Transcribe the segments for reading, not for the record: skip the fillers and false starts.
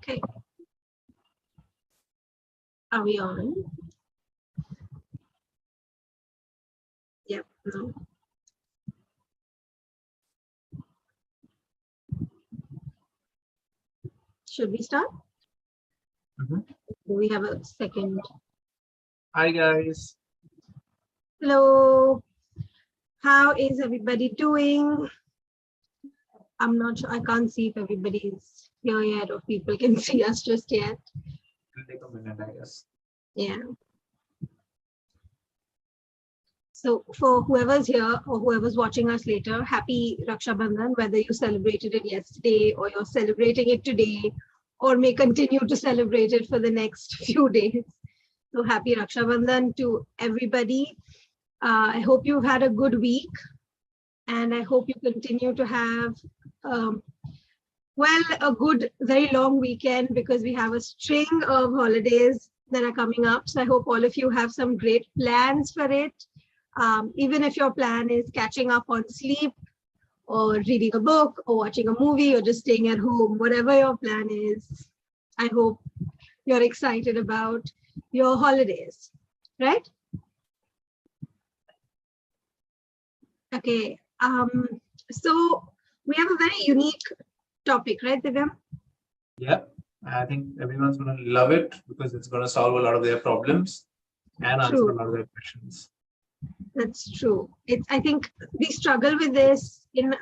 Okay. Are we on? Yep. No. Should we start? Do we have a second? Hi guys. Hello. How is everybody doing? I'm not sure. I can't see if everybody is here yet or people can see us just yet. It'll take a minute, I guess. Yeah. So for whoever's here or whoever's watching us later, happy Raksha Bandhan, whether you celebrated it yesterday or you're celebrating it today or may continue to celebrate it for the next few days. So happy Raksha Bandhan to everybody. I hope you've had a good week and I hope you continue to have, a good, very long weekend because we have a string of holidays that are coming up. So I hope all of you have some great plans for it. Even if your plan is catching up on sleep or reading a book or watching a movie or just staying at home, whatever your plan is, I hope you're excited about your holidays, right? Okay, so we have a very unique topic, right, Divyam? Yeah, I think everyone's going to love it because it's going to solve a lot of their problems and answer a lot of their questions. That's true. I think we struggle with this in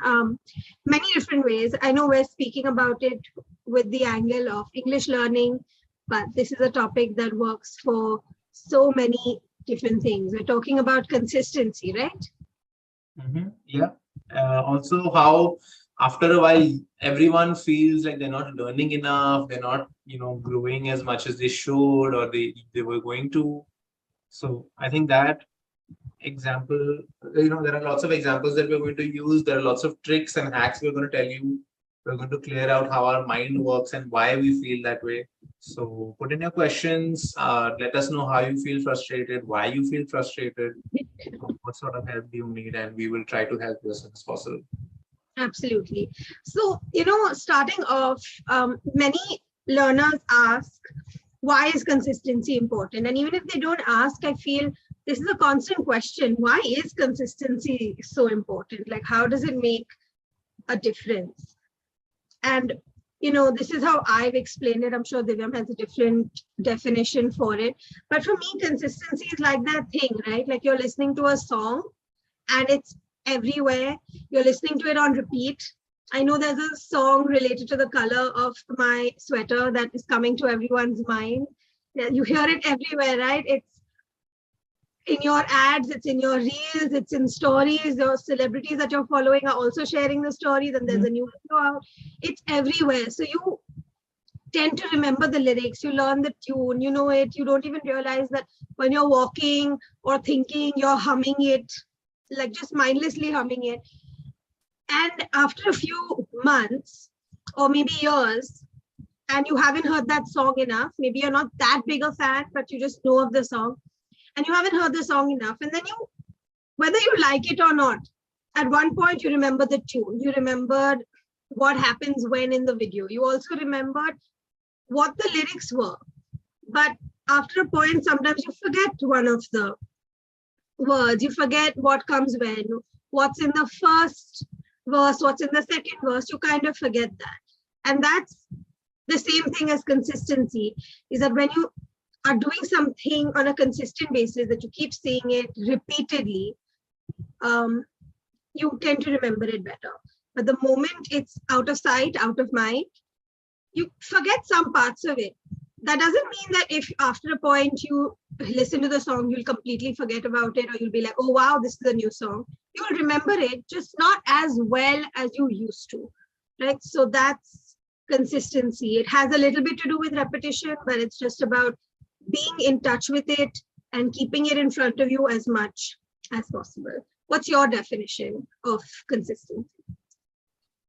many different ways. I know we're speaking about it with the angle of English learning, but this is a topic that works for so many different things. We're talking about consistency, right? Yeah. Also, how after a while everyone feels like they're not learning enough, they're not, growing as much as they should or they were going to. So I think that example, there are lots of examples that we're going to use. There are lots of tricks and hacks we're going to tell you. We're going to clear out how our mind works and why we feel that way. So put in your questions. Let us know how you feel frustrated, why you feel frustrated, what sort of help do you need, and we will try to help you as soon as possible. Absolutely. So, starting off, many learners ask, why is consistency important? And even if they don't ask, I feel this is a constant question. Why is consistency so important? Like, how does it make a difference? And, this is how I've explained it. I'm sure Divyam has a different definition for it. But for me, consistency is like that thing, right? Like you're listening to a song and it's everywhere. You're listening to it on repeat. I know there's a song related to the color of my sweater that is coming to everyone's mind. Yeah, you hear it everywhere, right? It's in your ads, it's in your reels, it's in stories. Your celebrities that you're following are also sharing the story. Then there's a new video out. It's everywhere. So you tend to remember the lyrics. You learn the tune. You know it. You don't even realize that when you're walking or thinking, you're humming it, like just mindlessly humming it. And after a few months or maybe years, and you haven't heard that song enough, maybe you're not that big a fan, but you just know of the song and you haven't heard the song enough. And then whether you like it or not, at one point you remember the tune, you remembered what happens when in the video. You also remembered what the lyrics were. But after a point, sometimes you forget one of the words, you forget what comes when, what's in the first verse, what's in the second verse, you kind of forget that. And that's the same thing as consistency, is that when you are doing something on a consistent basis, that you keep saying it repeatedly, you tend to remember it better. But the moment it's out of sight, out of mind, you forget some parts of it. That doesn't mean that if after a point you listen to the song, you'll completely forget about it, or you'll be like, oh, wow, this is a new song. You'll remember it, just not as well as you used to, right? So that's consistency. It has a little bit to do with repetition, but it's just about being in touch with it and keeping it in front of you as much as possible. What's your definition of consistency?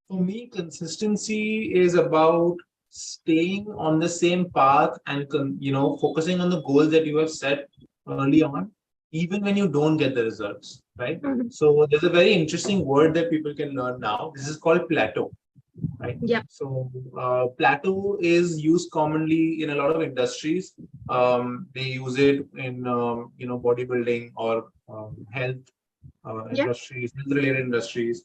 For me, consistency is about staying on the same path and focusing on the goals that you have set early on, even when you don't get the results, right? So there's a very interesting word that people can learn now. This is called plateau. right? Yep. So plateau is used commonly in a lot of industries. They use it in bodybuilding or health Yep. industries, health related industries.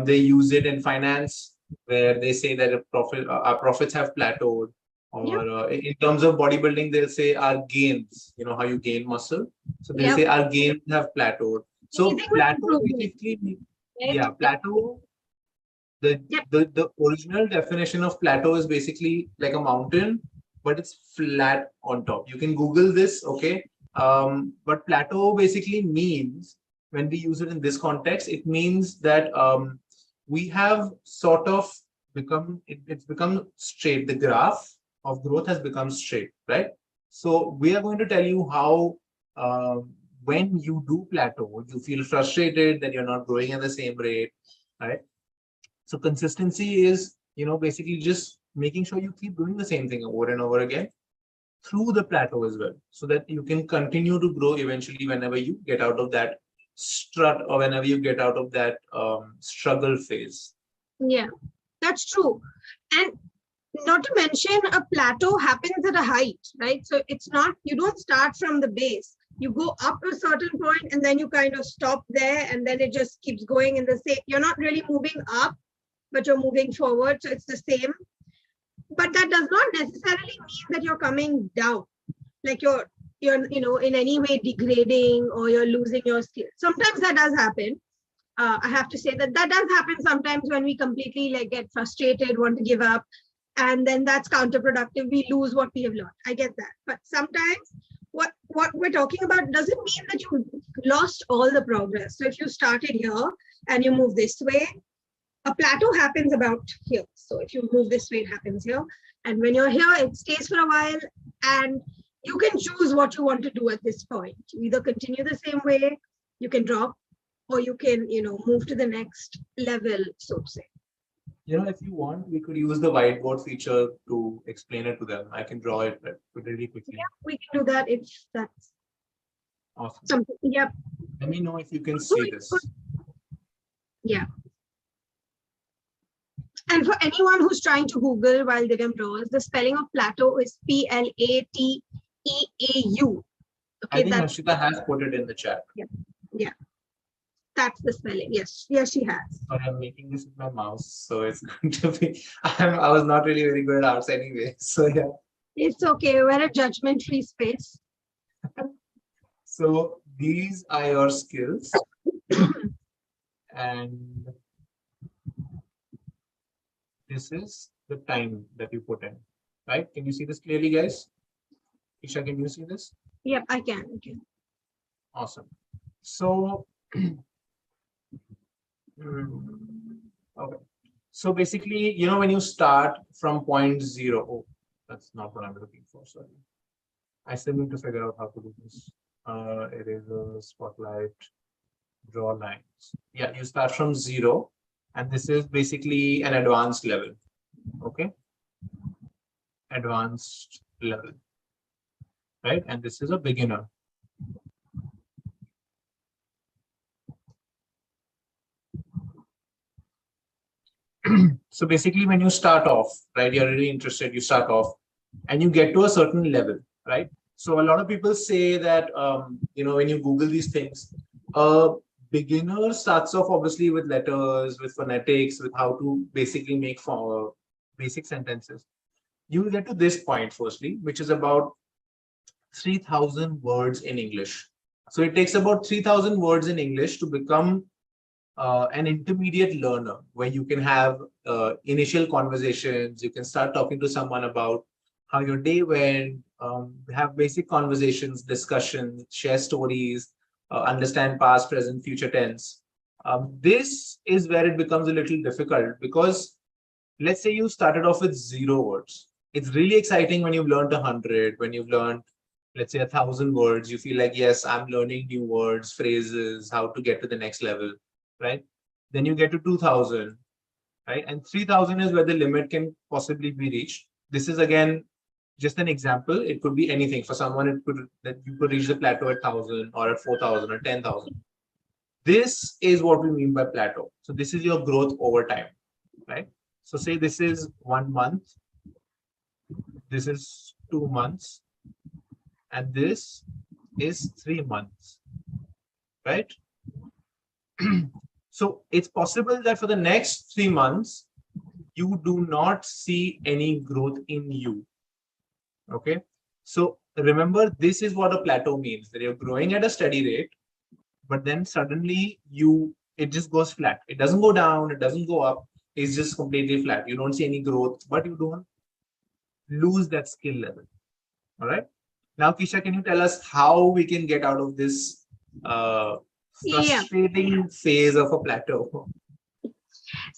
They use it in finance, where they say that our profits have plateaued. Yep. Or in terms of bodybuilding, they'll say our gains. You know how you gain muscle, so they Yep. say our gains have plateaued. So Anything with plateau improvement, basically, right? yeah, plateau. The, Yep. the original definition of plateau is basically like a mountain, but it's flat on top. You can Google this, okay? But plateau basically means, when we use it in this context, it means that we have sort of it's become straight. The graph of growth has become straight, right? So we are going to tell you how when you do plateau, you feel frustrated that you're not growing at the same rate, right? So consistency is, basically just making sure you keep doing the same thing over and over again through the plateau as well, so that you can continue to grow eventually whenever you get out of that strut or whenever you get out of that struggle phase. Yeah, that's true. And not to mention, a plateau happens at a height, right? So it's not, you don't start from the base. You go up to a certain point and then you kind of stop there, and then it just keeps going in the same. You're not really moving up, but you're moving forward. So it's the same. But that does not necessarily mean that you're coming down, like you're in any way degrading or you're losing your skill. Sometimes that does happen. I have to say that that does happen sometimes when we completely like get frustrated, want to give up, and then that's counterproductive. We lose what we have learned. I get that, but sometimes what we're talking about doesn't mean that you lost all the progress. So if you started here and you move this way, a plateau happens about here. So if you move this way, it happens here. And when you're here, it stays for a while, and you can choose what you want to do at this point. You either continue the same way, you can drop, or you can, move to the next level, so to say. If you want, we could use the whiteboard feature to explain it to them. I can draw it really quickly. Yeah, we can do that if that's Awesome. something. Yep. Let me know if you can see this. Yeah. And for anyone who's trying to Google while Divyam draws, the spelling of plateau is Plateeau. I think Harshita has put it in the chat. Yeah. That's the spelling. Yes, she has. But I'm making this with my mouse, so it's going to be. I was not really very good at arts anyway, so yeah. It's okay. We're a judgment-free space. So these are your skills, and this is the time that you put in. Right? Can you see this clearly, guys? Keesha, can you see this? Yep, I can. Okay. Awesome. So. Okay. So basically, when you start from point 0, oh, that's not what I'm looking for. Sorry. I still need to figure out how to do this. Eraser, spotlight, draw lines. Yeah, you start from 0, and this is basically an advanced level. Okay. Advanced level. Right. And this is a beginner. So basically, when you start off, right, you're really interested, you start off and you get to a certain level, right? So a lot of people say that, when you Google these things, a beginner starts off obviously with letters, with phonetics, with how to basically make basic sentences. You will get to this point firstly, which is about 3,000 words in English. So it takes about 3,000 words in English to become an intermediate learner, where you can have initial conversations, you can start talking to someone about how your day went, have basic conversations, discussions, share stories, understand past, present, future tense. This is where it becomes a little difficult, because let's say you started off with 0 words. It's really exciting when you've learned 100, when you've learned, let's say, 1,000 words. You feel like, yes, I'm learning new words, phrases, how to get to the next level. Right? Then you get to 2,000, right? And 3,000 is where the limit can possibly be reached. This is again just an example. It could be anything. For someone, it could that you could reach the plateau at 1,000 or at 4,000 or 10,000. This is what we mean by plateau. So this is your growth over time, right? So say this is 1 month, this is 2 months, and this is 3 months, right? So it's possible that for the next 3 months, you do not see any growth in you. Okay. So remember, this is what a plateau means, that you're growing at a steady rate, but then suddenly it just goes flat. It doesn't go down, it doesn't go up, it's just completely flat. You don't see any growth, but you don't lose that skill level. All right. Now, Keesha, can you tell us how we can get out of this Yeah. frustrating phase of a plateau?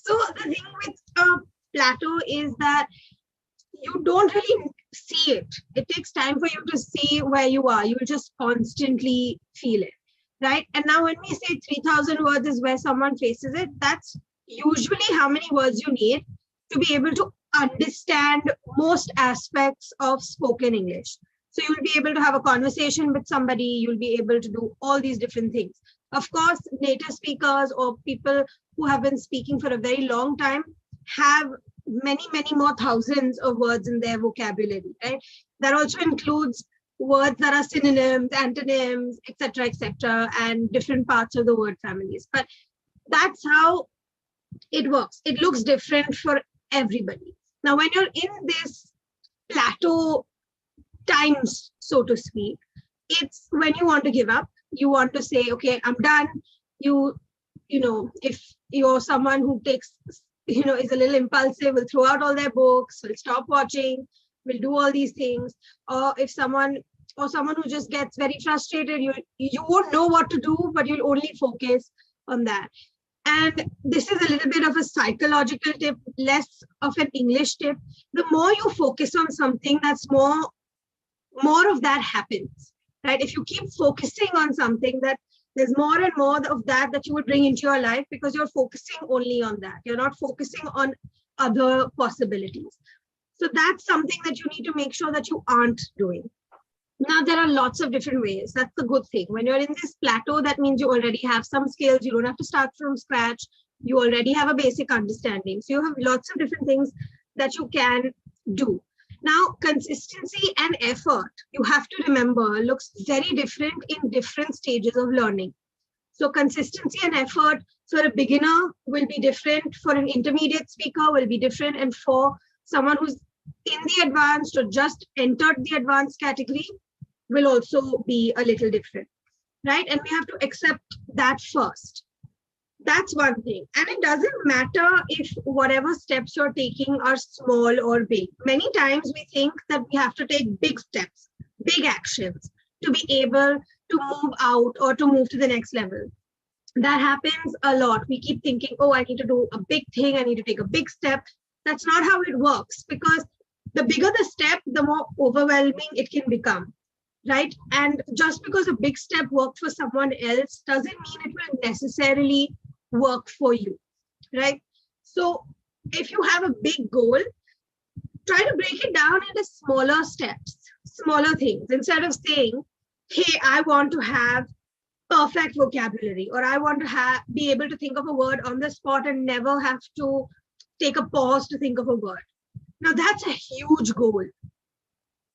So the thing with a plateau is that you don't really see it. It takes time for you to see where you are. You'll just constantly feel it, right? And now when we say 3,000 words is where someone faces it, that's usually how many words you need to be able to understand most aspects of spoken English. So you'll be able to have a conversation with somebody, you'll be able to do all these different things. Of course, native speakers or people who have been speaking for a very long time have many more thousands of words in their vocabulary, right? That also includes words that are synonyms, antonyms, etc., and different parts of the word families. But that's how it works. It looks different for everybody. Now, when you're in this plateau times, so to speak, it's when you want to give up. You want to say, okay, I'm done. You know, if you're someone who takes, is a little impulsive, will throw out all their books, will stop watching, will do all these things. Or if someone who just gets very frustrated, you won't know what to do, but you'll only focus on that. And this is a little bit of a psychological tip, less of an English tip. The more you focus on something, that's more of that happens, right? If you keep focusing on something, that there's more and more of that you would bring into your life, because you're focusing only on that. You're not focusing on other possibilities. So that's something that you need to make sure that you aren't doing. Now, there are lots of different ways. That's the good thing. When you're in this plateau, that means you already have some skills. You don't have to start from scratch. You already have a basic understanding. So you have lots of different things that you can do. Now, consistency and effort, you have to remember, looks very different in different stages of learning. So consistency and effort for a beginner will be different, for an intermediate speaker will be different, and for someone who's in the advanced or just entered the advanced category will also be a little different, right? And we have to accept that first. That's one thing. And it doesn't matter if whatever steps you're taking are small or big. Many times we think that we have to take big steps, big actions to be able to move out or to move to the next level. That happens a lot. We keep thinking, oh, I need to do a big thing. I need to take a big step. That's not how it works, because the bigger the step, the more overwhelming it can become, right? And just because a big step worked for someone else doesn't mean it will necessarily work for you, right? So if you have a big goal, try to break it down into smaller steps, smaller things. Instead of saying, hey, I want to have perfect vocabulary, or I want to be able to think of a word on the spot and never have to take a pause to think of a word. Now, that's a huge goal.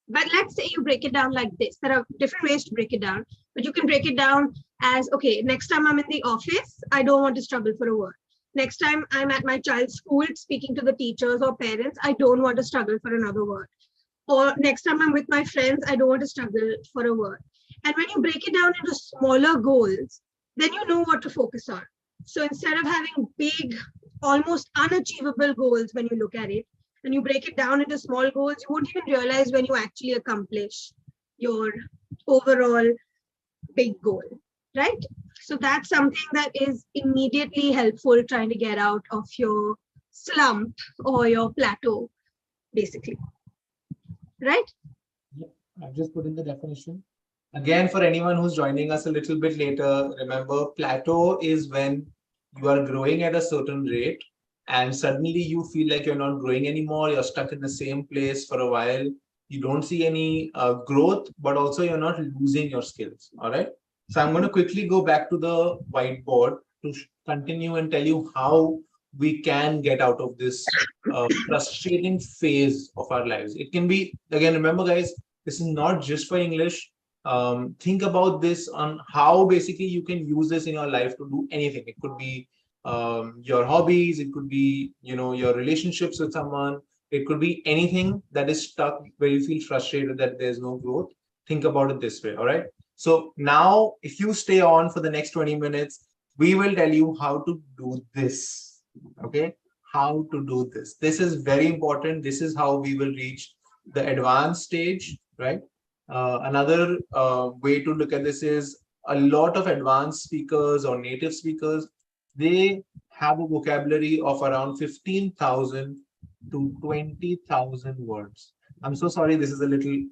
But let's say you break it down like this. There are different ways to break it down, but you can break it down as, okay, next time I'm in the office, I don't want to struggle for a word. Next time I'm at my child's school speaking to the teachers or parents, I don't want to struggle for another word. Or next time I'm with my friends, I don't want to struggle for a word. And when you break it down into smaller goals, then you know what to focus on. So instead of having big, almost unachievable goals when you look at it, and you break it down into small goals, you won't even realize when you actually accomplish your overall big goal, right? So that's something that is immediately helpful trying to get out of your slump or your plateau, basically, right? Yeah, I've just put in the definition. Again, for anyone who's joining us a little bit later, remember, plateau is when you are growing at a certain rate and suddenly you feel like you're not growing anymore. You're stuck in the same place for a while. You don't see any growth, but also you're not losing your skills. All right. So I'm going to quickly go back to the whiteboard to continue and tell you how we can get out of this frustrating phase of our lives. It can be, again, remember guys, this is not just for English. Think about this on how basically you can use this in your life to do anything. It could be your hobbies, it could be, your relationships with someone, it could be anything that is stuck where you feel frustrated that there's no growth. Think about it this way. All right. So now if you stay on for the next 20 minutes, we will tell you how to do this. Okay. How to do this. This is very important. This is how we will reach the advanced stage, right? Another way to look at this is a lot of advanced speakers or native speakers, they have a vocabulary of around 15,000 to 20,000 words. I'm so sorry, this is a little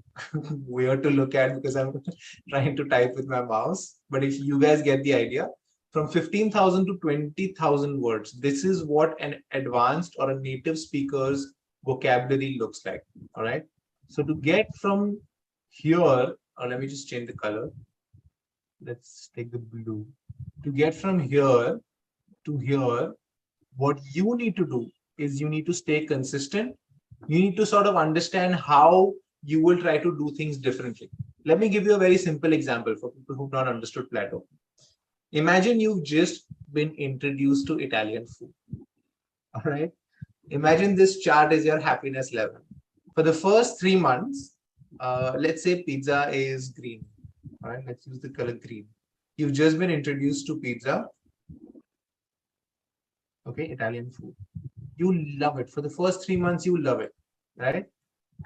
weird to look at because I'm trying to type with my mouse. But if you guys get the idea, from 15,000 to 20,000 words, this is what an advanced or a native speaker's vocabulary looks like. All right. So to get from here, or let me just change the color. Let's take the blue. To get from here to here, what you need to do is you need to stay consistent. You need to sort of understand how you will try to do things differently. Let me give you a very simple example for people who've not understood plateau. Imagine you've just been introduced to Italian food. All right. Imagine this chart is your happiness level. For the first 3 months, let's say pizza is green. All right. Let's use the color green. You've just been introduced to pizza. Okay. Italian food. You love it. For the first 3 months, you love it. Right.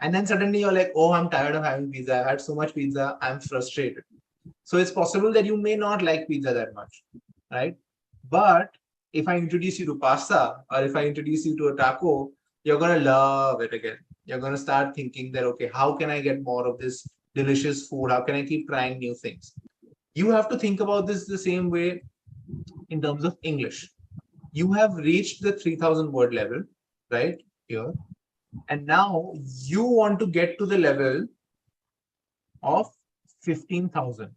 And then suddenly you're like, oh, I'm tired of having pizza. I've had so much pizza. I'm frustrated. So it's possible that you may not like pizza that much, right? But if I introduce you to pasta or if I introduce you to a taco, you're going to love it again. You're going to start thinking that, okay, how can I get more of this delicious food? How can I keep trying new things? You have to think about this the same way in terms of English. You have reached the 3,000 word level, right? Here. And now you want to get to the level of 15,000,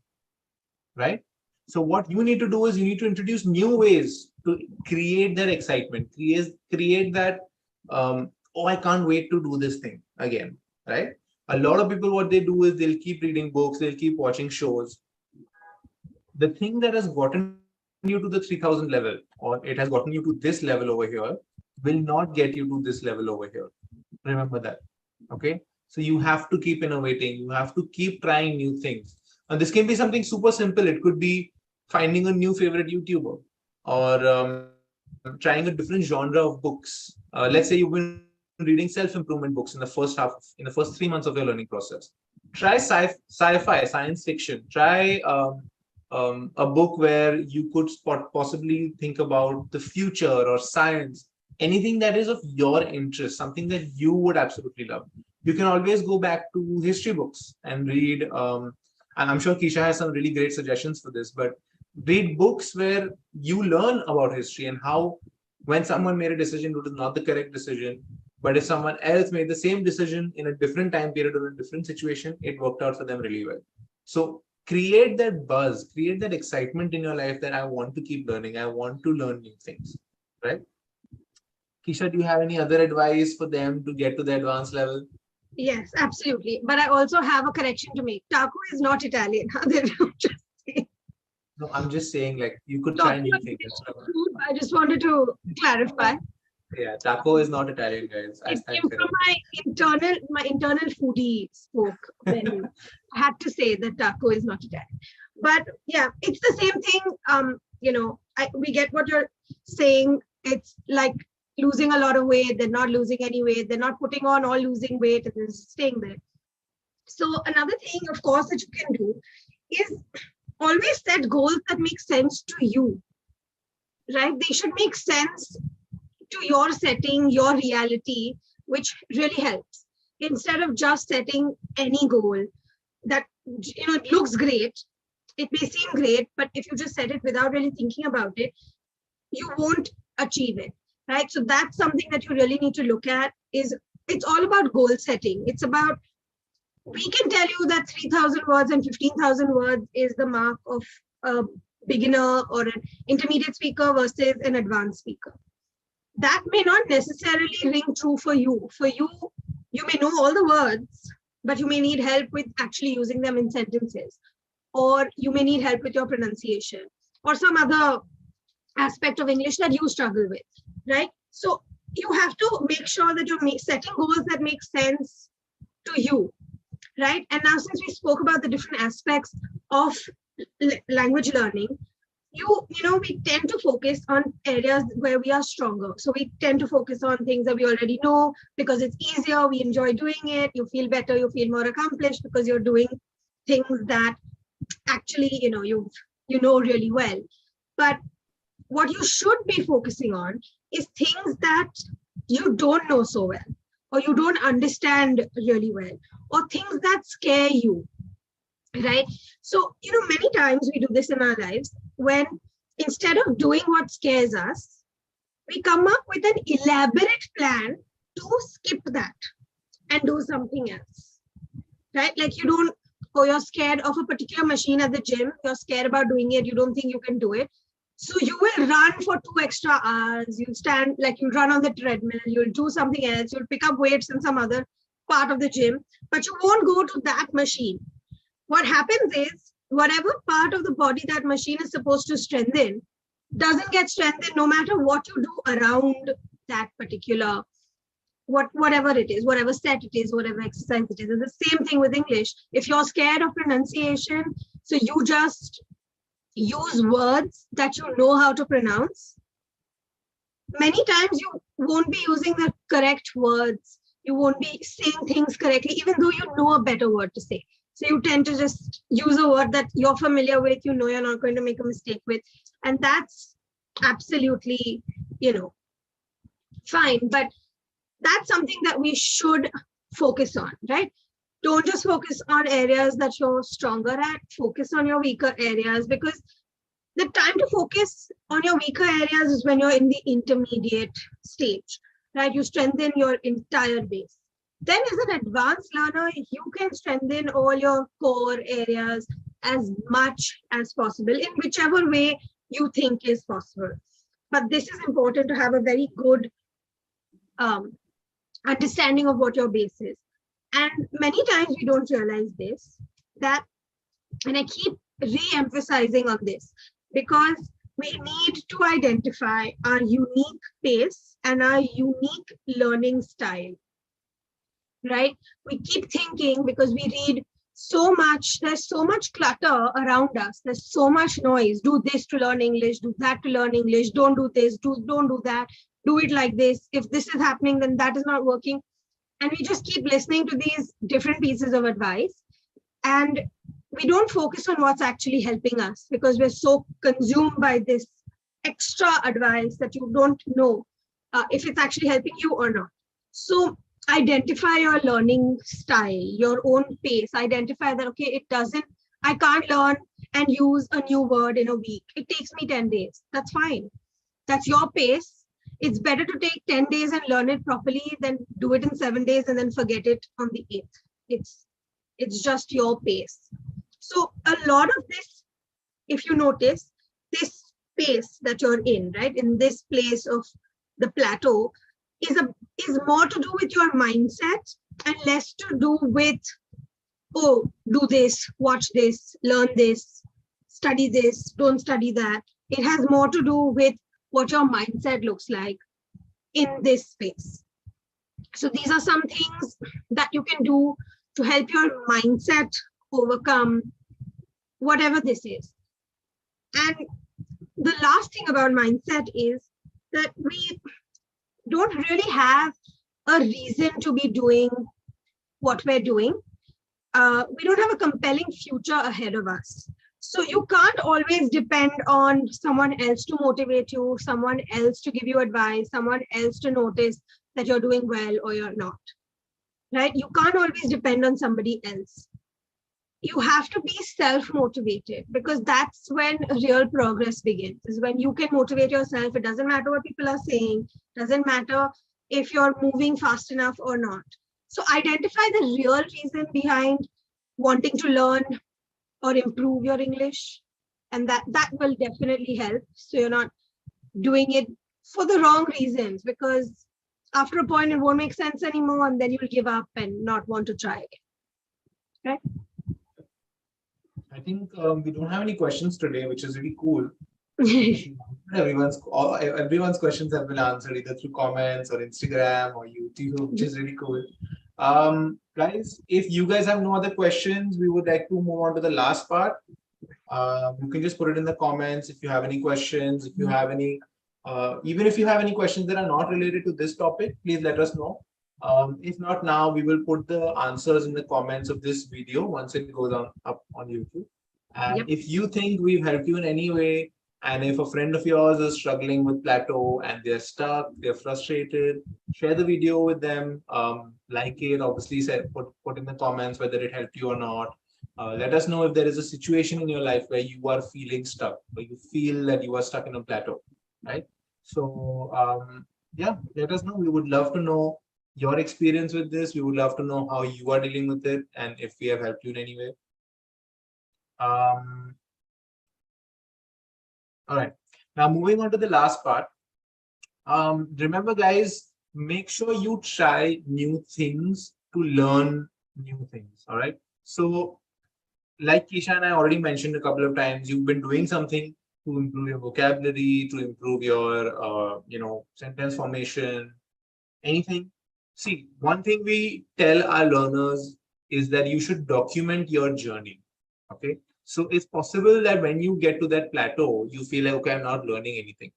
right? So what you need to do is you need to introduce new ways to create that excitement, create that, oh, I can't wait to do this thing again, right? A lot of people, what they do is they'll keep reading books, they'll keep watching shows. The thing that has gotten you to the 3,000 level, or it has gotten you to this level over here, will not get you to this level over here. Remember that, okay? So you have to keep innovating. You have to keep trying new things. And this can be something super simple. It could be finding a new favorite YouTuber or trying a different genre of books. Let's say you've been reading self-improvement books in the first 3 months of your learning process. Try sci-fi, science fiction. Try a book where you could possibly think about the future or science. Anything that is of your interest, something that you would absolutely love. You can always go back to history books and read, and I'm sure Keesha has some really great suggestions for this, but read books where you learn about history and how when someone made a decision, it was not the correct decision. But if someone else made the same decision in a different time period or a different situation, it worked out for them really well. So create that buzz, create that excitement in your life that I want to keep learning. I want to learn new things, right? Keesha, do you have any other advice for them to get to the advanced level? Yes, absolutely. But I also have a correction to make. Taco is not Italian. No, I'm just saying, like, you could try new things. Food, I just wanted to clarify. Yeah, taco is not Italian, guys. It came from my internal foodie spoke menu. I had to say that taco is not Italian. But yeah, it's the same thing. We get what you're saying. It's like losing a lot of weight, they're not losing any weight, they're not putting on or losing weight, and they're staying there. So another thing, of course, that you can do is always set goals that make sense to you, right? They should make sense to your setting, your reality, which really helps. Instead of just setting any goal that, it looks great, it may seem great, but if you just set it without really thinking about it, you won't achieve it. Right. So that's something that you really need to look at. It's all about goal setting. It's about, we can tell you that 3,000 words and 15,000 words is the mark of a beginner or an intermediate speaker versus an advanced speaker. that may not necessarily ring true for you. For you, you may know all the words, but you may need help with actually using them in sentences, or you may need help with your pronunciation, or some other aspect of English that you struggle with, right? So you have to make sure that you're setting goals that make sense to you, right? And now, since we spoke about the different aspects of language learning, we tend to focus on areas where we are stronger. So we tend to focus on things that we already know because it's easier, we enjoy doing it, you feel better, you feel more accomplished because you're doing things that actually you know really well. But what you should be focusing on is things that you don't know so well, or you don't understand really well, or things that scare you, right? So many times we do this in our lives, when instead of doing what scares us, we come up with an elaborate plan to skip that and do something else, right? Like you're scared of a particular machine at the gym, you're scared about doing it, you don't think you can do it. So you will run for 2 extra hours, you'll run on the treadmill, you'll do something else, you'll pick up weights in some other part of the gym, but you won't go to that machine. What happens is, whatever part of the body that machine is supposed to strengthen doesn't get strengthened no matter what you do around that particular, whatever it is, whatever set it is, whatever exercise it is. It's the same thing with English. If you're scared of pronunciation, so you just use words that you know how to pronounce. Many times you won't be using the correct words. You won't be saying things correctly, even though you know a better word to say. So you tend to just use a word that you're familiar with, you're not going to make a mistake with. And that's absolutely, fine. But that's something that we should focus on, right? Don't just focus on areas that you're stronger at, focus on your weaker areas, because the time to focus on your weaker areas is when you're in the intermediate stage, right? You strengthen your entire base. Then as an advanced learner, you can strengthen all your core areas as much as possible in whichever way you think is possible. But this is important to have a very good understanding of what your base is. And many times we don't realize this, and I keep re-emphasizing on this, because we need to identify our unique pace and our unique learning style, right? We keep thinking, because we read so much, there's so much clutter around us, there's so much noise. Do this to learn English, do that to learn English, don't do this, don't do that, do it like this. If this is happening, then that is not working. And we just keep listening to these different pieces of advice, and we don't focus on what's actually helping us, because we're so consumed by this extra advice that you don't know if it's actually helping you or not. So identify your learning style, your own pace. Identify that, okay, I can't learn and use a new word in a week. It takes me 10 days. That's fine. That's your pace. It's better to take 10 days and learn it properly than do it in 7 days and then forget it on the 8th. It's just your pace. So a lot of this, if you notice, this space that you're in, right, in this place of the plateau, is more to do with your mindset and less to do with, oh, do this, watch this, learn this, study this, don't study that. It has more to do with what your mindset looks like in this space. So these are some things that you can do to help your mindset overcome whatever this is. And the last thing about mindset is that we don't really have a reason to be doing what we're doing. We don't have a compelling future ahead of us. So you can't always depend on someone else to motivate you, someone else to give you advice, someone else to notice that you're doing well or you're not, right? You can't always depend on somebody else. You have to be self-motivated, because that's when real progress begins, is when you can motivate yourself. It doesn't matter what people are saying, doesn't matter if you're moving fast enough or not. So identify the real reason behind wanting to learn or improve your English, and that will definitely help. So you're not doing it for the wrong reasons, because after a point it won't make sense anymore, and then you'll give up and not want to try again. Right? I think we don't have any questions today, which is really cool. Everyone's questions have been answered either through comments or Instagram or YouTube, which is really cool. Guys, if you guys have no other questions, we would like to move on to the last part. You can just put it in the comments if you have any questions. If you have any, even if you have any questions that are not related to this topic, please let us know. If not now, we will put the answers in the comments of this video once it goes up on YouTube. And if you think we've helped you in any way, and if a friend of yours is struggling with plateau and they're stuck, they're frustrated, share the video with them, like it, obviously put in the comments whether it helped you or not. Let us know if there is a situation in your life where you are feeling stuck, where you feel that you are stuck in a plateau, right? So yeah, let us know. We would love to know your experience with this. We would love to know how you are dealing with it and if we have helped you in any way. All right, now moving on to the last part. Remember guys, make sure you try new things to learn new things. All right, so like Keesha and I already mentioned a couple of times, you've been doing something to improve your vocabulary, to improve your sentence formation, anything. See, one thing we tell our learners is that you should document your journey. Okay, so it's possible that when you get to that plateau, you feel like, okay, I'm not learning anything.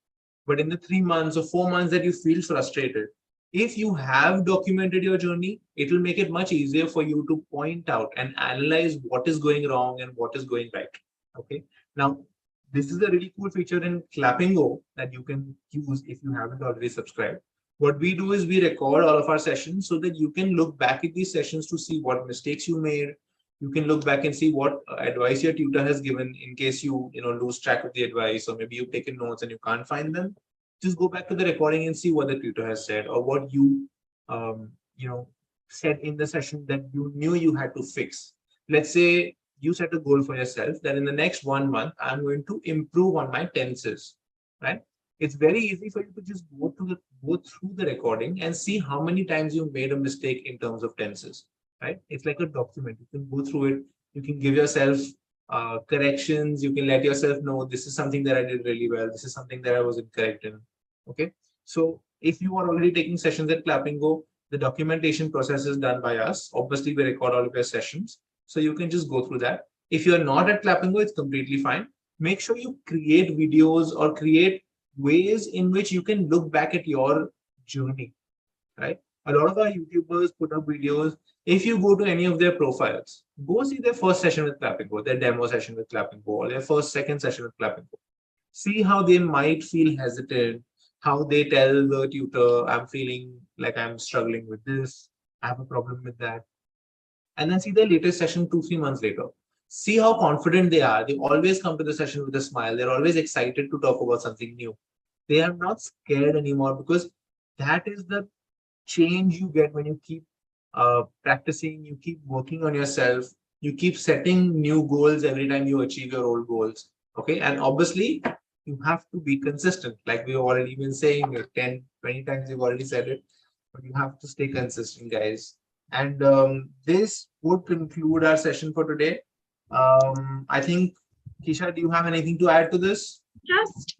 But in the 3 months or 4 months that you feel frustrated, if you have documented your journey, it will make it much easier for you to point out and analyze what is going wrong and what is going right. Okay. Now, this is a really cool feature in Clappingo that you can use if you haven't already subscribed. What we do is we record all of our sessions so that you can look back at these sessions to see what mistakes you made. You can look back and see what advice your tutor has given in case you lose track of the advice, or maybe you've taken notes and you can't find them. Just go back to the recording and see what the tutor has said or what you said in the session that you knew you had to fix. Let's say you set a goal for yourself that in the next 1 month, I'm going to improve on my tenses, right? It's very easy for you to just go through the recording and see how many times you made a mistake in terms of tenses, right? It's like a document. You can go through it. You can give yourself corrections. You can let yourself know this is something that I did really well. This is something that I was incorrect in. Okay. So if you are already taking sessions at Clappingo, the documentation process is done by us. Obviously, we record all of your sessions. So you can just go through that. If you're not at Clappingo, it's completely fine. Make sure you create videos or create ways in which you can look back at your journey, right? A lot of our YouTubers put up videos. If you go to any of their profiles, go see their first session with Clappingo, their demo session with Clappingo, or their second session with Clappingo. See how they might feel hesitant, how they tell the tutor, I'm feeling like I'm struggling with this, I have a problem with that. And then see their latest session 2-3 months later. See how confident they are. They always come to the session with a smile. They're always excited to talk about something new. They are not scared anymore, because that is the change you get when you keep practicing, you keep working on yourself, you keep setting new goals every time you achieve your old goals. Okay. And obviously, you have to be consistent. Like we've already been saying it 10, 20 times, we've already said it, but you have to stay consistent, guys. And this would conclude our session for today. I think, Keesha, do you have anything to add to this? Just,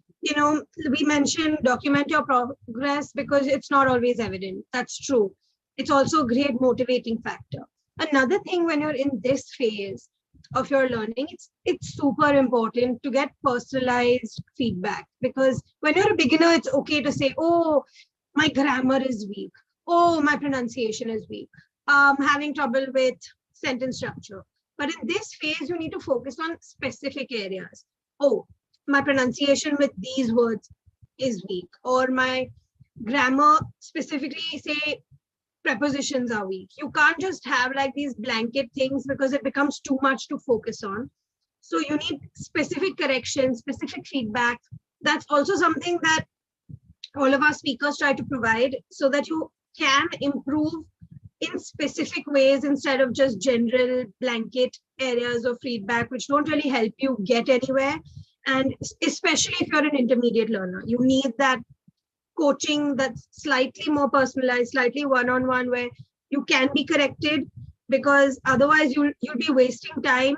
we mentioned document your progress because it's not always evident. That's true. It's also a great motivating factor. Another thing, when you're in this phase of your learning, it's super important to get personalized feedback, because when you're a beginner, it's okay to say, oh, my grammar is weak. Oh, my pronunciation is weak. Having trouble with sentence structure. But in this phase, you need to focus on specific areas. Oh, my pronunciation with these words is weak, or my grammar, specifically say prepositions, are weak. You can't just have like these blanket things, because it becomes too much to focus on. So you need specific corrections, specific feedback. That's also something that all of our speakers try to provide, so that you can improve in specific ways instead of just general blanket areas of feedback, which don't really help you get anywhere. And especially if you're an intermediate learner, you need that coaching that's slightly more personalized, slightly one-on-one, where you can be corrected, because otherwise you'll be wasting time.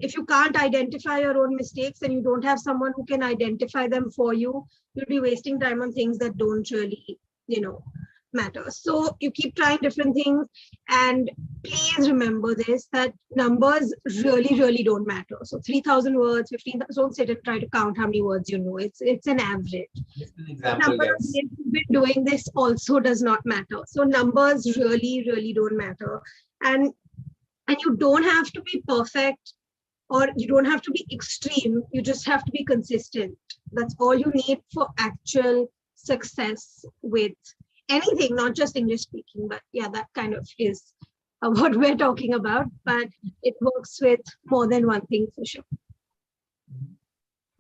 If you can't identify your own mistakes and you don't have someone who can identify them for you, you'll be wasting time on things that don't really, matter. So you keep trying different things, and please remember this, that numbers really, really don't matter. So 3,000 words, 15,000, don't sit and try to count how many words you know. It's an average. Just an The example, number of guys. years you've been doing this also does not matter. So numbers really, really don't matter. And you don't have to be perfect, or you don't have to be extreme. You just have to be consistent. That's all you need for actual success with anything, not just English speaking. But yeah, that kind of is what we're talking about. But it works with more than one thing for sure.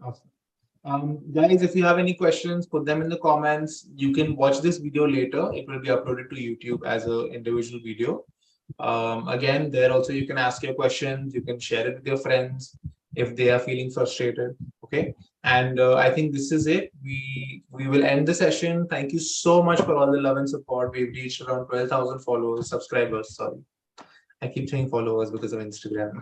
Awesome. Guys, if you have any questions, put them in the comments. You can watch this video later. It will be uploaded to YouTube as an individual video. Again, there also you can ask your questions. You can share it with your friends if they are feeling frustrated. Okay. And I think this is it. We will end the session. Thank you so much for all the love and support. We've reached around 12,000 subscribers. Sorry. I keep saying followers because of Instagram.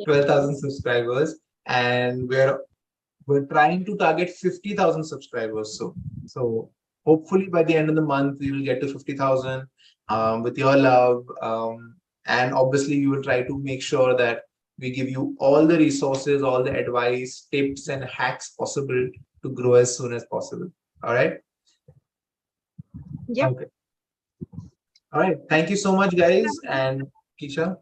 12,000 subscribers. And we're trying to target 50,000 subscribers. So hopefully by the end of the month, we will get to 50,000 with your love. And obviously, we will try to make sure that we give you all the resources, all the advice, tips, and hacks possible to grow as soon as possible. All right? Yeah. Okay. All right. Thank you so much, guys. And Keesha?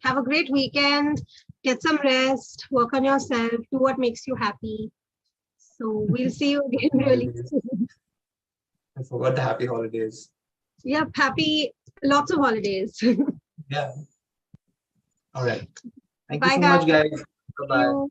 Have a great weekend. Get some rest. Work on yourself. Do what makes you happy. So we'll see you again really soon. I forgot the happy holidays. Yep. Happy, lots of holidays. Yeah. All right. Thank Bye, you so guys. much, guys. Bye-bye.